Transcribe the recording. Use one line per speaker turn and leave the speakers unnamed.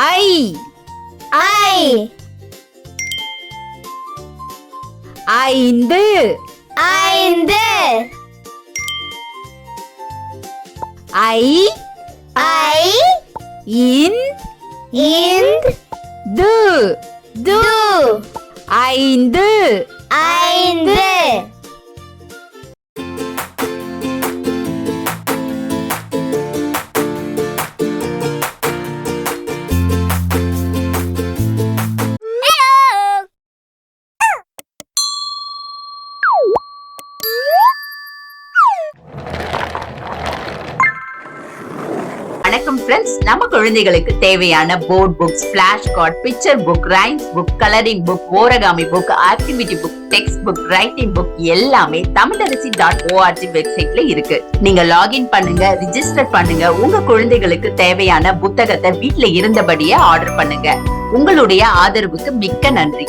ஐ
ஐ
ஐந்து
ஐந்து
ஐ
ஐ
இந்து
து
ஐந்து
ஐந்து
வணக்கம் ஃப்ரெண்ட்ஸ், நம்ம குழந்தைகளுக்கு தேவையான board books, flash card, picture book, rhymes book, colouring book, origami book, activity book, text book, writing book எல்லாமே tamildaraசி.org வெப்சைட்ல இருக்கு. நீங்க லாகின் பண்ணுங்க, ரிஜிஸ்டர் பண்ணுங்க. உங்க குழந்தைகளுக்கு தேவையான புத்தகத்தை வீட்ல இருந்தபடியே ஆர்டர் பண்ணுங்க. உங்களுடைய ஆதரவுக்கு மிக்க நன்றி.